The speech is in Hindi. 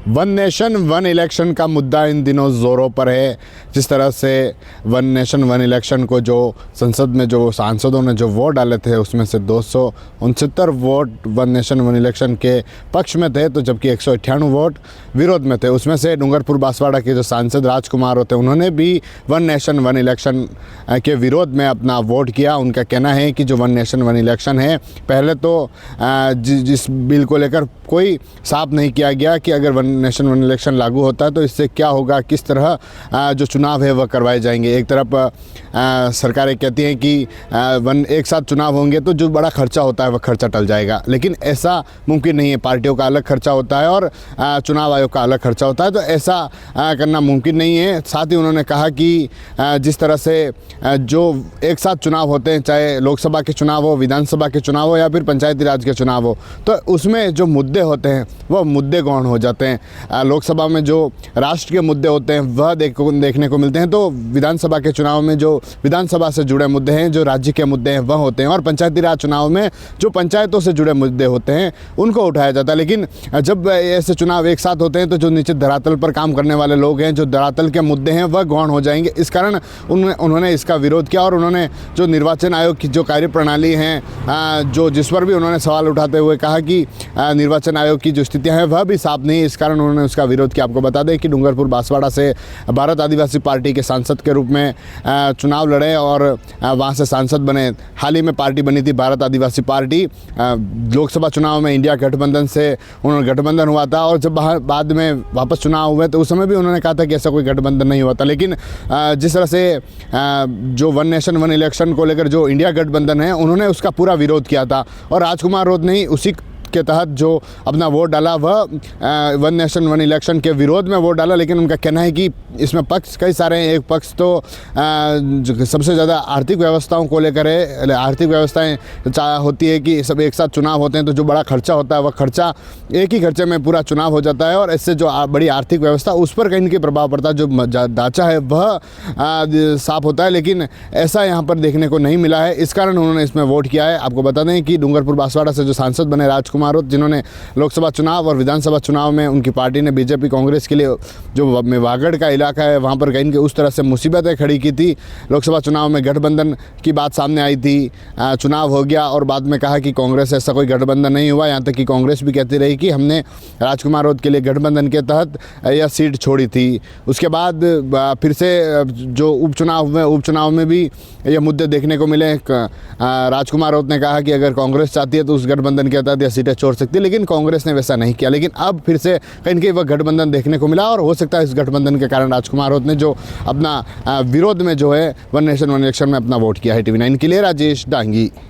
वन नेशन वन इलेक्शन का मुद्दा इन दिनों ज़ोरों पर है। जिस तरह से वन नेशन वन इलेक्शन को जो संसद में जो सांसदों ने जो वोट डाले थे उसमें से 269 vote one nation one election के पक्ष में थे, तो जबकि 198 वोट विरोध में थे। उसमें से डूंगरपुर बांसवाड़ा के जो सांसद राजकुमार होते हैं उन्होंने भी वन नेशन वन इलेक्शन के विरोध में अपना वोट किया। उनका कहना है कि जो वन नेशन वन इलेक्शन है, पहले तो जिस बिल को लेकर कोई साफ नहीं किया गया कि अगर वन नेशन वन इलेक्शन लागू होता है तो इससे क्या होगा, किस तरह जो चुनाव है वह करवाए जाएंगे। एक तरफ सरकारें कहती हैं कि एक साथ चुनाव होंगे तो जो बड़ा खर्चा होता है वह खर्चा टल जाएगा, लेकिन ऐसा मुमकिन नहीं है। पार्टियों का अलग खर्चा होता है और चुनाव आयोग का अलग खर्चा होता है, तो ऐसा करना मुमकिन नहीं है। साथ ही उन्होंने कहा कि जिस तरह से जो एक साथ चुनाव होते हैं, चाहे लोकसभा के चुनाव हो, विधानसभा के चुनाव हो या फिर पंचायती राज के चुनाव हो, तो उसमें जो मुद्दे होते हैं वह मुद्दे गौण हो जाते हैं। लोकसभा में जो राष्ट्र के मुद्दे होते हैं वह देखने को मिलते हैं, तो विधानसभा के चुनाव में जो विधानसभा से जुड़े मुद्दे हैं, जो राज्य के मुद्दे हैं वह होते हैं, और पंचायती राज चुनाव में जो पंचायतों से जुड़े मुद्दे होते हैं उनको उठाया जाता है। लेकिन जब ऐसे चुनाव एक साथ होते हैं तो जो नीचे धरातल पर काम करने वाले लोग हैं, जो धरातल के मुद्दे हैं वह गौण हो जाएंगे। इस कारण उन्होंने इसका विरोध किया और उन्होंने जो निर्वाचन आयोग की जो कार्यप्रणाली है, जो जिस पर भी उन्होंने सवाल उठाते हुए कहा कि निर्वाचन आयोग की जो स्थितियां हैं वह भी साफ नहीं, इस कारण उन्होंने उसका विरोध किया। आपको बता दें कि डूंगरपुर बांसवाड़ा से भारत आदिवासी पार्टी के सांसद के रूप में चुनाव लड़े और वहां से सांसद बने। हाल ही में पार्टी बनी थी भारत आदिवासी पार्टी। लोकसभा चुनाव में इंडिया गठबंधन से उन्होंने गठबंधन हुआ था, और जब बाद में वापस चुनाव हुए तो उस समय भी उन्होंने कहा था कि ऐसा कोई गठबंधन नहीं हुआ था। लेकिन जिस तरह से जो वन नेशन वन इलेक्शन को लेकर जो इंडिया गठबंधन है उन्होंने उसका पूरा विरोध किया था, और राजकुमार रोध ने उसी के तहत जो अपना वोट डाला वह वन नेशन वन इलेक्शन के विरोध में वोट डाला। लेकिन उनका कहना है कि इसमें पक्ष कई सारे हैं। एक पक्ष तो सबसे ज़्यादा आर्थिक व्यवस्थाओं को लेकर है। आर्थिक व्यवस्थाएं होती है कि सब एक साथ चुनाव होते हैं तो जो बड़ा खर्चा होता है वह खर्चा एक ही खर्चे में पूरा चुनाव हो जाता है, और इससे जो बड़ी आर्थिक व्यवस्था उस पर कहीं न कहीं प्रभाव पड़ता है। जो ढांचा है वह साफ होता है, लेकिन ऐसा यहाँ पर देखने को नहीं मिला है। इस कारण उन्होंने इसमें वोट किया है। आपको बता दें कि डूंगरपुर बांसवाड़ा से जो सांसद बने राजकुमार, जिन्होंने लोकसभा चुनाव और विधानसभा चुनाव में उनकी पार्टी ने बीजेपी कांग्रेस के लिए जो मेवागढ़ का इलाका है वहां पर कहीं उस तरह से मुसीबतें खड़ी की थी। लोकसभा चुनाव में गठबंधन की बात सामने आई थी, चुनाव हो गया और बाद में कहा कि कांग्रेस ऐसा कोई गठबंधन नहीं हुआ। यहाँ तक कि कांग्रेस भी कहती रही कि हमने राजकुमार रोध के लिए गठबंधन के तहत यह सीट छोड़ी थी। उसके बाद फिर से जो उपचुनाव में भी ये मुद्दे देखने को मिले। राजकुमार रोध ने कहा कि अगर कांग्रेस चाहती है तो उस गठबंधन के तहत यह सीटें छोड़ सकती है, लेकिन कांग्रेस ने वैसा नहीं किया। लेकिन अब फिर से कहीं न कहीं वह गठबंधन देखने को मिला, और हो सकता है इस गठबंधन के कारण राजकुमार रोध ने जो अपना विरोध में जो है वन नेशन वन इलेक्शन में अपना वोट किया है। TV9 के लिए राजेश डांगी।